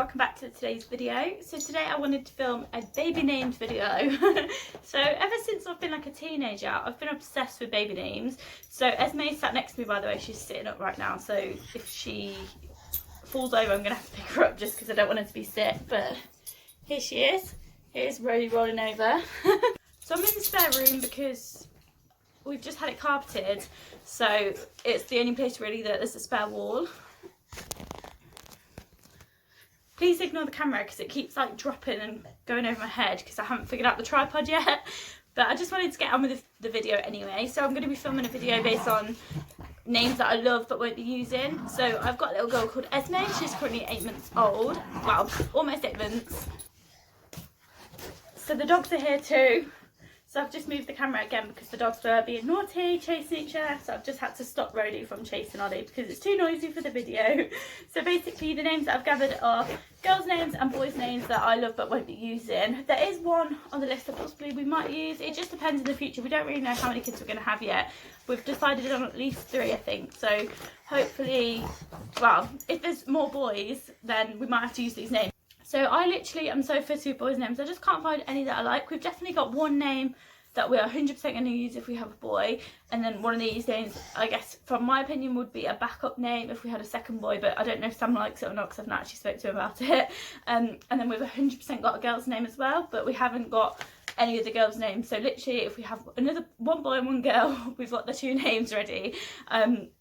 welcome back to today's video. So today I wanted to film a baby names video. So ever since I've been like a teenager, I've been obsessed with baby names. So Esme sat next to me, by the way. She's sitting up right now, so if she falls over I'm gonna have to pick her up just because I don't want her to be sick. But here she is. Here's Rody rolling over. So I'm in the spare room because we've just had it carpeted, so it's the only place really that there's a spare wall. Please ignore the camera because it keeps like dropping and going over my head because I haven't figured out the tripod yet. But I just wanted to get on with the video anyway. So I'm going to be filming a video based on names that I love but won't be using. So I've got a little girl called Esme. She's currently 8 months old. Well, almost 8 months. So the dogs are here too. So I've just moved the camera again because the dogs were being naughty, chasing each other. So I've just had to stop Rody from chasing Ollie because it's too noisy for the video. So basically the names that I've gathered are girls' names and boys' names that I love but won't be using. There is one on the list that possibly we might use. It just depends in the future. We don't really know how many kids we're going to have yet. We've decided on at least 3, I think. So hopefully, well, if there's more boys, then we might have to use these names. So I literally am so fussy with boys' names. I just can't find any that I like. We've definitely got one name that we're 100% going to use if we have a boy. And then one of these names, I guess, from my opinion, would be a backup name if we had a second boy. But I don't know if Sam likes it or not because I've not actually spoke to him about it. And then we've 100% got a girl's name as well. But we haven't got any of the girls' names. So literally, if we have one boy and one girl, we've got the 2 names ready.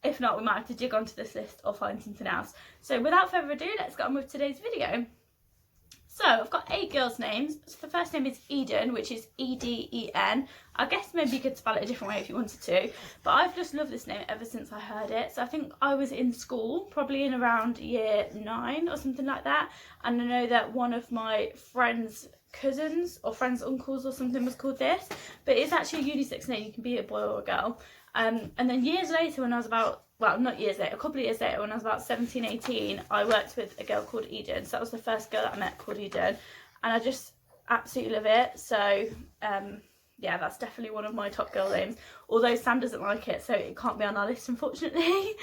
If not, we might have to dig onto this list or find something else. So without further ado, let's get on with today's video. So I've got 8 girls' names. So the first name is Eden, which is E-D-E-N. I guess maybe you could spell it a different way if you wanted to. But I've just loved this name ever since I heard it. So I think I was in school, probably in around year 9 or something like that. And I know that one of my friends' cousins or friends' uncles or something was called this. But it's actually a unisex name. You can be a boy or a girl. And then years later when I was about, well, not years later, a couple of years later, when I was about 17, 18, I worked with a girl called Eden. So that was the first girl that I met called Eden. And I just absolutely love it. So, yeah, that's definitely one of my top girl names. Although Sam doesn't like it, so it can't be on our list, unfortunately.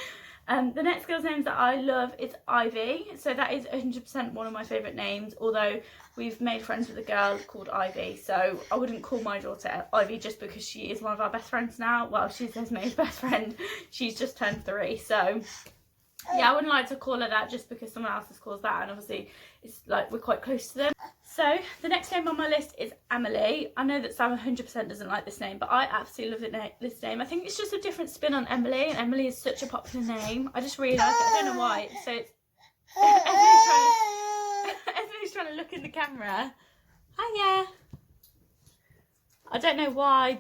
The next girl's name that I love is Ivy. So that is 100% one of my favourite names. Although we've made friends with a girl called Ivy. So I wouldn't call my daughter Ivy just because she is one of our best friends now. Well, she's Esme's best friend. She's just turned 3. So yeah, I wouldn't like to call her that just because someone else has called that. And obviously it's like we're quite close to them. So the next name on my list is Emily. I know that Sam 100% doesn't like this name, but I absolutely love this name. I think it's just a different spin on Emily, and Emily is such a popular name. I just really like it. I don't know why. So it's Emily's trying to look in the camera. Hiya. I don't know why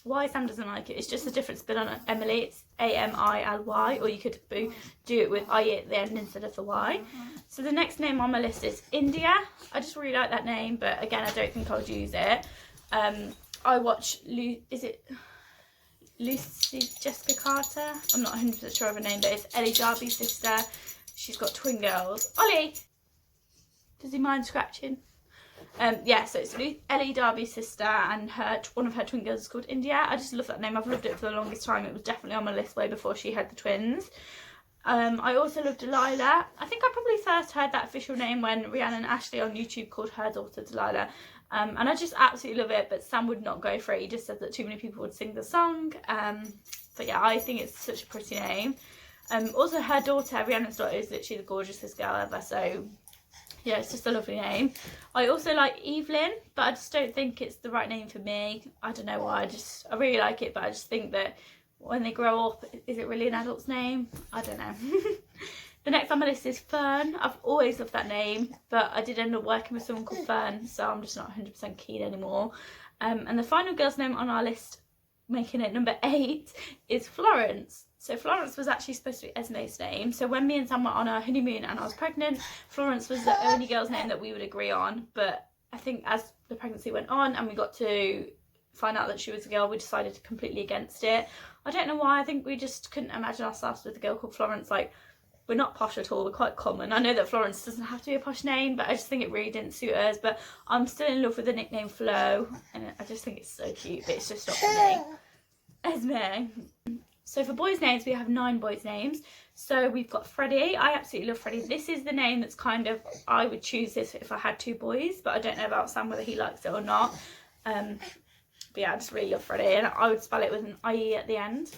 why Sam doesn't like it. It's just a different spin on Emily. It's A-M-I-L-Y, or you could do it with I at the end instead of the Y. So the next name on my list is India. I just really like that name, but again, I don't think I would use it. I watch, is it Lucy Jessica Carter? I'm not 100% sure of her name, but it's Ellie Darby's sister. She's got twin girls. Ollie! Does he mind scratching? Yeah, so it's Ellie Darby's sister, and one of her twin girls is called India. I just love that name. I've loved it for the longest time. It was definitely on my list way before she had the twins. I also love Delilah. I think I probably first heard that official name when Rihanna and Ashley on YouTube called her daughter Delilah. And I just absolutely love it, but Sam would not go for it. He just said that too many people would sing the song. But yeah, I think it's such a pretty name. Also her daughter, Rihanna's daughter, is literally the gorgeousest girl ever, so yeah, it's just a lovely name. I also like Evelyn, but I just don't think it's the right name for me. I don't know why. I really like it, but I just think that when they grow up, is it really an adult's name? I don't know. The next on my list is Fern. I've always loved that name, but I did end up working with someone called Fern, so I'm just not 100% keen anymore. And the final girl's name on our list, making it number 8, is Florence. So Florence was actually supposed to be Esme's name. So when me and Sam were on our honeymoon and I was pregnant, Florence was the only girl's name that we would agree on. But I think as the pregnancy went on and we got to find out that she was a girl, we decided completely against it. I don't know why. I think we just couldn't imagine ourselves with a girl called Florence. Like, we're not posh at all. We're quite common. I know that Florence doesn't have to be a posh name, but I just think it really didn't suit us. But I'm still in love with the nickname Flo, and I just think it's so cute, but it's just not for me. Esme. So for boys' names, we have 9 boys' names. So we've got Freddie. I absolutely love Freddie. This is the name that's kind of, I would choose this if I had 2 boys, but I don't know about Sam whether he likes it or not. But yeah, I just really love Freddie, and I would spell it with an IE at the end.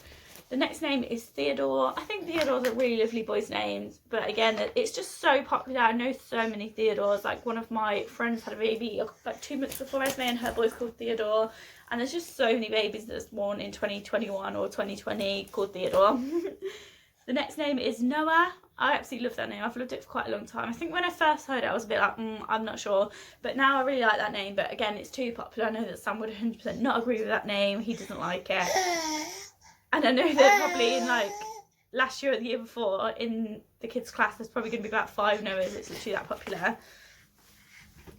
The next name is Theodore. I think Theodore's a really lovely boy's name, but again, it's just so popular. I know so many Theodores. Like, one of my friends had a baby like 2 months before Esme, and her boy's called Theodore. And there's just so many babies that's born in 2021 or 2020 called Theodore. The next name is Noah. I absolutely love that name. I've loved it for quite a long time. I think when I first heard it, I was a bit like, I'm not sure. But now I really like that name. But again, it's too popular. I know that Sam would 100% not agree with that name. He doesn't like it. And I know that probably in like last year or the year before in the kids' class, there's probably going to be about 5 Noahs. It's literally that popular.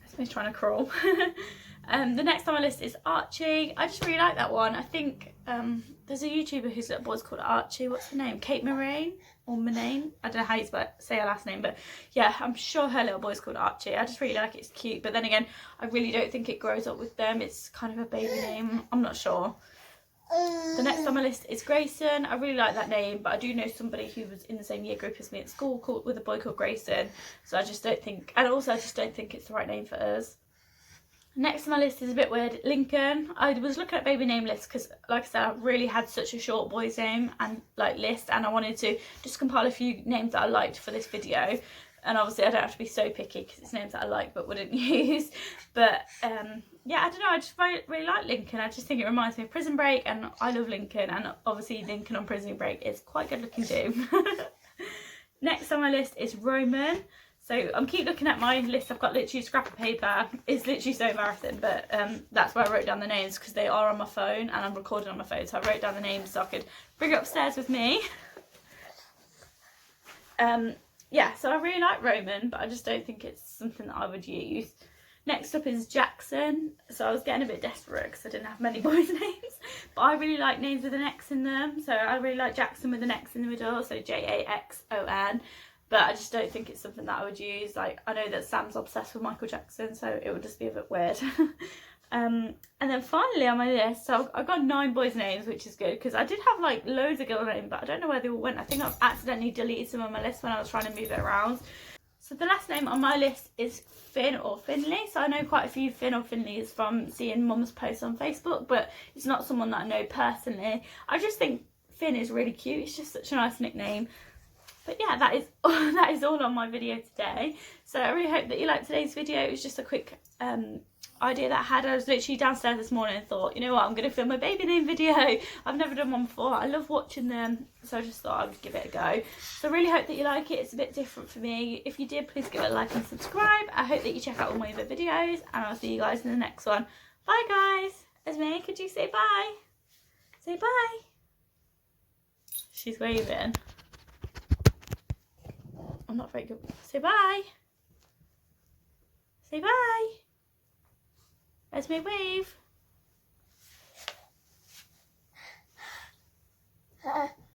Somebody's trying to crawl. The next on my list is Archie. I just really like that one. I think there's a YouTuber whose little boy's called Archie. What's her name? Kate Moraine or Moraine? I don't know how you say her last name, but yeah, I'm sure her little boy's called Archie. I just really like it. It's cute. But then again, I really don't think it grows up with them. It's kind of a baby name. I'm not sure. The next on my list is Grayson. I really like that name, but I do know somebody who was in the same year group as me at school with a boy called Grayson. So I just don't think, and also I just don't think it's the right name for us. Next on my list is a bit weird, Lincoln. I was looking at baby name lists because, like I said, I really had such a short boy's name and like list, and I wanted to just compile a few names that I liked for this video. And obviously I don't have to be so picky because it's names that I like but wouldn't use. But yeah, I don't know, I just really like Lincoln. I just think it reminds me of Prison Break, and I love Lincoln, and obviously Lincoln on Prison Break is quite good looking too. Next on my list is Roman. So I'm keep looking at my list. I've got literally a scrap of paper. It's literally so embarrassing, but that's where I wrote down the names because they are on my phone and I'm recording on my phone. So I wrote down the names so I could bring it upstairs with me. Yeah, so I really like Roman, but I just don't think it's something that I would use. Next up is Jackson. So I was getting a bit desperate because I didn't have many boys' names, but I really like names with an X in them. So I really like Jackson with an X in the middle, so Jaxon. But I just don't think it's something that I would use. Like, I know that Sam's obsessed with Michael Jackson, so it would just be a bit weird. And then finally on my list, so I've got 9 boys' names, which is good because I did have like loads of girl names, but I don't know where they all went. I think I've accidentally deleted some on my list when I was trying to move it around. So the last name on my list is Finn or Finley. So I know quite a few Finn or Finleys from seeing Mum's posts on Facebook, but it's not someone that I know personally. I just think Finn is really cute. It's just such a nice nickname. But yeah, that is all on my video today. So I really hope that you liked today's video. It was just a quick idea that I had. I was literally downstairs this morning and thought, you know what, I'm going to film a baby name video. I've never done one before. I love watching them, so I just thought I would give it a go. So I really hope that you like it. It's a bit different for me. If you did, please give it a like and subscribe. I hope that you check out all my other videos, and I'll see you guys in the next one. Bye guys. Esme, could you say bye? Say bye. She's waving. I'm not very good. Say bye. Say bye. Esme, wave.